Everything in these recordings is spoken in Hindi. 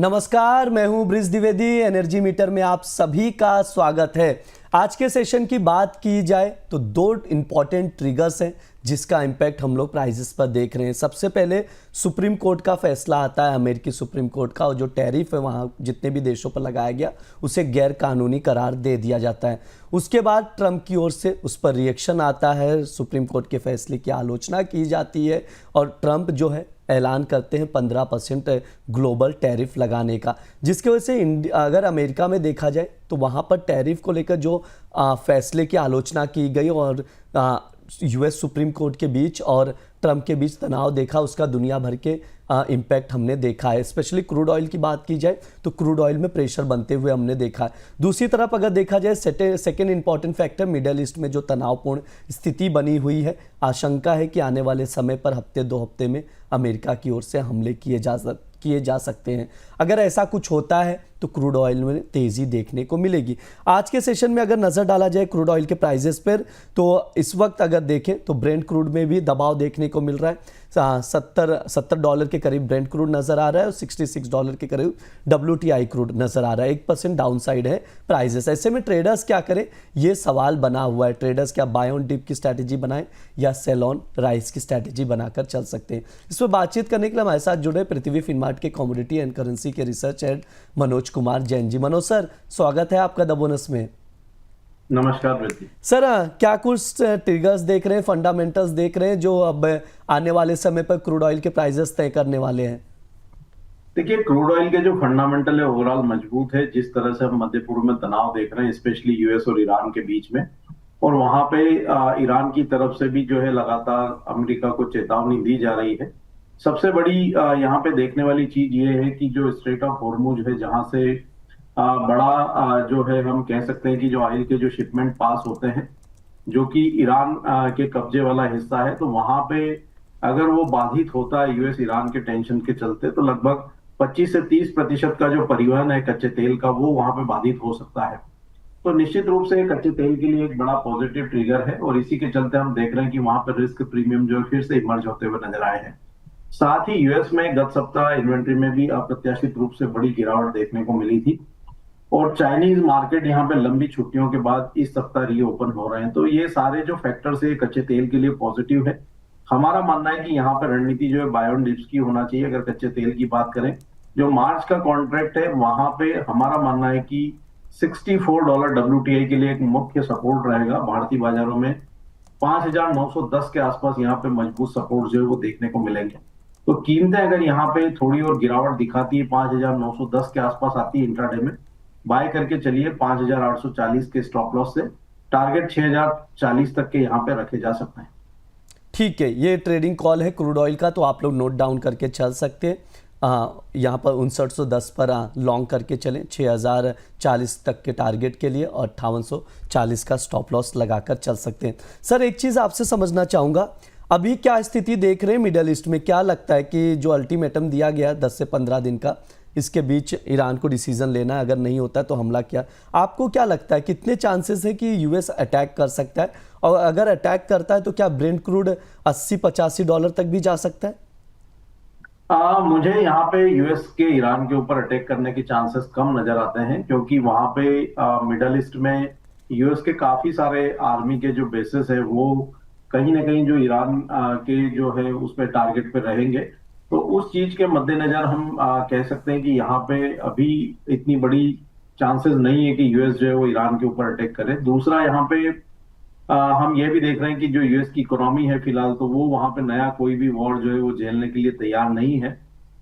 नमस्कार, मैं हूं ब्रिज द्विवेदी। एनर्जी मीटर में आप सभी का स्वागत है। आज के सेशन की बात की जाए तो दो इंपॉर्टेंट ट्रिगर्स हैं जिसका इम्पैक्ट हम लोग प्राइसेस पर देख रहे हैं। सबसे पहले सुप्रीम कोर्ट का फैसला आता है, अमेरिकी सुप्रीम कोर्ट का, और जो टैरिफ है वहाँ जितने भी देशों पर लगाया गया उसे गैर कानूनी करार दे दिया जाता है। उसके बाद ट्रंप की ओर से उस पर रिएक्शन आता है, सुप्रीम कोर्ट के फैसले की आलोचना की जाती है और ट्रंप जो है ऐलान करते हैं 15% ग्लोबल टैरिफ लगाने का, जिसकी वजह से अगर अमेरिका में देखा जाए तो वहाँ पर टैरिफ को लेकर जो फैसले की आलोचना की गई और यूएस सुप्रीम कोर्ट के बीच और ट्रंप के बीच तनाव देखा, उसका दुनिया भर के इम्पैक्ट हमने देखा है। स्पेशली क्रूड ऑयल की बात की जाए तो क्रूड ऑयल में प्रेशर बनते हुए हमने देखा है। दूसरी तरफ अगर देखा जाए second important factor middle east में जो तनावपूर्ण स्थिति बनी हुई है, आशंका है कि आने वाले समय पर हफ्ते दो हफ्ते में अमेरिका की ओर से हमले किए जा सकते हैं। अगर ऐसा कुछ होता है तो क्रूड ऑयल में तेज़ी देखने को मिलेगी। आज के सेशन में अगर नज़र डाला जाए क्रूड ऑयल के प्राइजेस पर तो इस वक्त अगर देखें तो ब्रेंट क्रूड में भी दबाव देखने को मिल रहा है। $70 के करीब ब्रेंट क्रूड नज़र आ रहा है और $66 के करीब WTI क्रूड नज़र आ रहा है। 1% डाउन साइड है प्राइजेस। ऐसे में ट्रेडर्स क्या करें, ये सवाल बना हुआ है। ट्रेडर्स क्या बाय ऑन डिप की स्ट्रैटेजी बनाएं या सेल ऑन राइज की स्ट्रैटेजी बनाकर चल सकते हैं। इस पर बातचीत करने के लिए हमारे साथ जुड़े पृथ्वी फिनमार्ट के कमोडिटी एंड करेंसी के research head Manoj Kumar Jain ji. Manoj sir, स्वागत है आपका द बोनस में। नमस्कार सर, क्या कुछ ट्रिगर्स देख रहे हैं, फंडामेंटल्स देख रहे हैं जो अब आने वाले समय पर क्रूड ऑयल के प्राइसेस तय करने वाले हैं? देखिए, क्रूड ऑयल के जो फंडामेंटल है ओवरऑल मजबूत है। जिस तरह से हम मध्य पूर्व में तनाव देख रहे हैं, स्पेशली यूएस और ईरान के बीच में, और वहां पे ईरान की तरफ से भी जो है लगातार अमेरिका को चेतावनी दी जा रही है। सबसे बड़ी यहाँ पे देखने वाली चीज ये है कि जो स्ट्रेट ऑफ हॉर्मुज है, जहां से बड़ा जो है हम कह सकते हैं कि जो ऑयल के जो शिपमेंट पास होते हैं, जो कि ईरान के कब्जे वाला हिस्सा है, तो वहां पे अगर वो बाधित होता है यूएस ईरान के टेंशन के चलते, तो लगभग 25 से 30% का जो परिवहन है कच्चे तेल का, वो वहां पे बाधित हो सकता है। तो निश्चित रूप से कच्चे तेल के लिए एक बड़ा पॉजिटिव ट्रिगर है और इसी के चलते हम देख रहे हैं कि वहां पर रिस्क प्रीमियम जो है फिर से इमर्ज होते हुए नजर आए हैं। साथ ही यूएस में गत सप्ताह इन्वेंट्री में भी अप्रत्याशित रूप से बड़ी गिरावट देखने को मिली थी और चाइनीज मार्केट यहाँ पे लंबी छुट्टियों के बाद इस सप्ताह रीओपन हो रहे हैं। तो ये सारे जो फैक्टर्स है कच्चे तेल के लिए पॉजिटिव है। हमारा मानना है कि यहाँ पर रणनीति जो है बाय ऑन डिप्स की होना चाहिए। अगर कच्चे तेल की बात करें, जो मार्च का कॉन्ट्रैक्ट है वहां पे हमारा मानना है कि $64 WTI के लिए एक मुख्य सपोर्ट रहेगा। भारतीय बाजारों में 5,910 के आसपास यहाँ पे मजबूत सपोर्ट जो है वो देखने को मिलेंगे। तो कीमतें अगर यहाँ पे थोड़ी और गिरावट दिखाती है, 5,910 के आसपास आती है इंट्राडे में, बाय करके चलिए। 5,840 के स्टॉप लॉस से टारगेट 6,040 तक के यहाँ पे रखे जा सकते हैं। ठीक है, ये ट्रेडिंग कॉल है क्रूड ऑयल का, तो आप लोग नोट डाउन करके चल सकते हैं। यहाँ पर 5910 पर लॉन्ग करके चलें 6,040 तक के टारगेट के लिए और 5840 का स्टॉप लॉस लगाकर चल सकते हैं। सर, एक चीज़ आपसे समझना चाहूँगा, अभी क्या स्थिति देख रहे हैं मिडल ईस्ट में? क्या लगता है कि जो अल्टीमेटम दिया गया 10 से 15 दिन का, इसके बीच ईरान को डिसीजन लेना है, अगर नहीं होता है तो हमला किया, आपको क्या लगता है कितने चांसेस है कि यूएस अटैक कर सकता है? और अगर अटैक करता है तो क्या ब्रेंट क्रूड $80-85 तक भी जा सकता है? मुझे यहाँ पे यूएस के ईरान के ऊपर अटैक करने के चांसेस कम नजर आते हैं, क्योंकि वहां पे मिडल ईस्ट में यूएस के काफी सारे आर्मी के जो बेसिस है वो कहीं ना कहीं जो ईरान के जो है उस पर टारगेट पे रहेंगे। तो उस चीज के मद्देनजर हम कह सकते हैं कि यहाँ पे अभी इतनी बड़ी चांसेस नहीं है कि यूएस जो है वो ईरान के ऊपर अटैक करे। दूसरा, यहाँ पे हम ये भी देख रहे हैं कि जो यूएस की इकोनॉमी है फिलहाल, तो वो वहां पे नया कोई भी वॉर जो है वो झेलने के लिए तैयार नहीं है।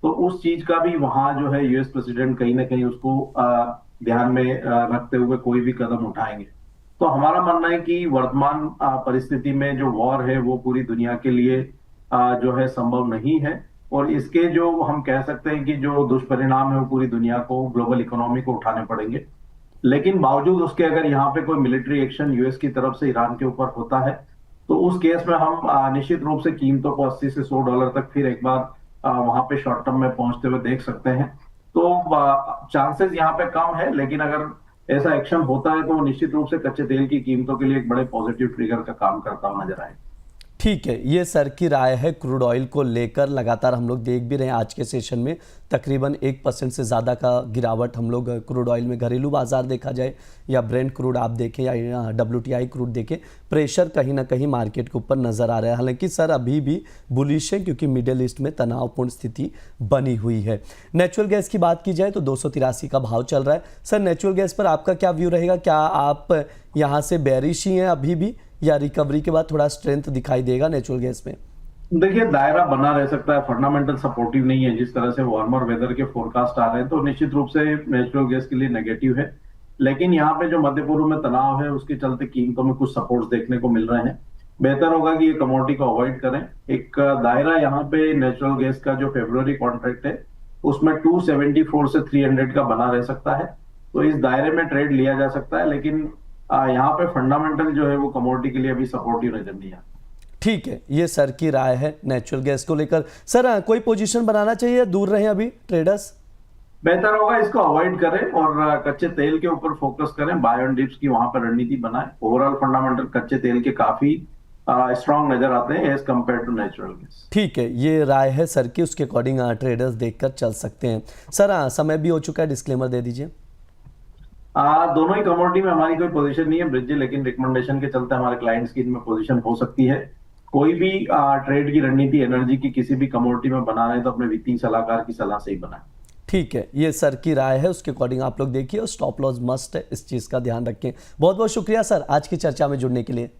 तो उस चीज का भी वहां जो है यूएस प्रेसिडेंट कहीं ना कहीं उसको ध्यान में रखते हुए कोई भी कदम उठाएंगे। तो हमारा मानना है कि वर्तमान परिस्थिति में जो वॉर है वो पूरी दुनिया के लिए जो है संभव नहीं है और इसके जो हम कह सकते हैं कि जो दुष्परिणाम है वो पूरी दुनिया को, ग्लोबल इकोनॉमी को उठाने पड़ेंगे। लेकिन बावजूद उसके अगर यहाँ पे कोई मिलिट्री एक्शन यूएस की तरफ से ईरान के ऊपर होता है, तो उस केस में हम निश्चित रूप से कीमतों को $80 से $100 तक फिर एक बार वहां पे शॉर्ट टर्म में पहुंचते हुए देख सकते हैं। तो चांसेस यहाँ पे कम है, लेकिन अगर ऐसा एक्शन होता है तो वो निश्चित रूप से कच्चे तेल की कीमतों के लिए एक बड़े पॉजिटिव ट्रिगर का काम करता हुआ नजर आए। ठीक है, ये सर की राय है क्रूड ऑयल को लेकर। लगातार हम लोग देख भी रहे हैं आज के सेशन में तकरीबन 1% से ज़्यादा का गिरावट हम लोग क्रूड ऑयल में, घरेलू बाजार देखा जाए या ब्रेंट क्रूड आप देखें या WTI क्रूड देखें, प्रेशर कहीं ना कहीं मार्केट के ऊपर नज़र आ रहा है। हालांकि सर अभी भी बुलिश है क्योंकि मिडिल ईस्ट में तनावपूर्ण स्थिति बनी हुई है। नेचुरल गैस की बात की जाए तो 283 का भाव चल रहा है। सर नेचुरल गैस पर आपका क्या व्यू रहेगा? क्या आप यहाँ से बेरिश ही हैं अभी भी, या रिकवरी के बाद थोड़ा स्ट्रेंथ दिखाई देगा नेचुरल गैस में? देखिए, दायरा बना रह सकता है, फंडामेंटल सपोर्टिव नहीं है। जिस तरह से वार्मर वेदर के फोरकास्ट आ रहे हैं तो निश्चित रूप से नेचुरल गैस के लिए नेगेटिव है। लेकिन यहाँ पे जो मध्य पूर्व में तनाव है उसके चलते कीमतों में कुछ सपोर्ट्स देखने को मिल रहे हैं। बेहतर होगा कि ये कमोडिटी को अवॉइड करें। एक दायरा यहाँ पे नेचुरल गैस का जो फरवरी कॉन्ट्रैक्ट है उसमें 274 से 300 का बना रह सकता है, तो इस दायरे में ट्रेड लिया जा सकता है। लेकिन यहाँ पे फंडामेंटल जो है वो कमोडिटी के लिए अभी सपोर्टिव नजर नहीं आता। ठीक है, ये सर की राय है नेचुरल गैस को लेकर। सर कोई पोजीशन बनाना चाहिए, दूर रहें अभी ट्रेडर्स? बेहतर होगा इसको अवॉइड करें और कच्चे तेल के ऊपर फोकस करें, बाय ऑन डिप्स की वहां पर रणनीति बनाएं। ओवरऑल फंडामेंटल कच्चे तेल के काफी स्ट्रांग नजर आते हैं as compared to natural gas. ठीक है, ये राय है सर की, उसके अकॉर्डिंग ट्रेडर्स देखकर चल सकते हैं। सर समय भी हो चुका है, डिस्क्लेमर दे दीजिए। दोनों ही कमोडिटी में हमारी कोई पोजीशन नहीं है ब्रिज, लेकिन रिकमेंडेशन के चलते हमारे क्लाइंट्स की इनमें पोजीशन हो सकती है। कोई भी ट्रेड की रणनीति एनर्जी की किसी भी कमोडिटी में बना रहे हैं तो अपने वित्तीय सलाहकार की सलाह से ही बनाएं। ठीक है, ये सर की राय है, उसके अकॉर्डिंग आप लोग देखिए और स्टॉप लॉस मस्ट है, इस चीज़ का ध्यान रखें। बहुत बहुत शुक्रिया सर आज की चर्चा में जुड़ने के लिए।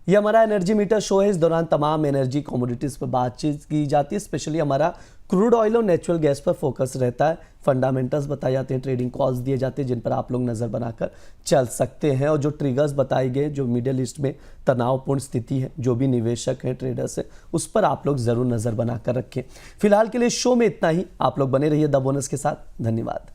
ये हमारा एनर्जी मीटर शो है। इस दौरान तमाम एनर्जी कमोडिटीज़ पर बातचीत की जाती है। स्पेशली हमारा क्रूड ऑयल और नेचुरल गैस पर फोकस रहता है। फंडामेंटल्स बताए जाते हैं, ट्रेडिंग कॉल्स दिए जाते हैं जिन पर आप लोग नज़र बनाकर चल सकते हैं। और जो ट्रिगर्स बताए गए, जो मिडिल ईस्ट में तनावपूर्ण स्थिति है, जो भी निवेशक हैं, ट्रेडर्स हैं, उस पर आप लोग ज़रूर नज़र बनाकर रखें। फिलहाल के लिए शो में इतना ही। आप लोग बने रहिए द बोनस के साथ। धन्यवाद।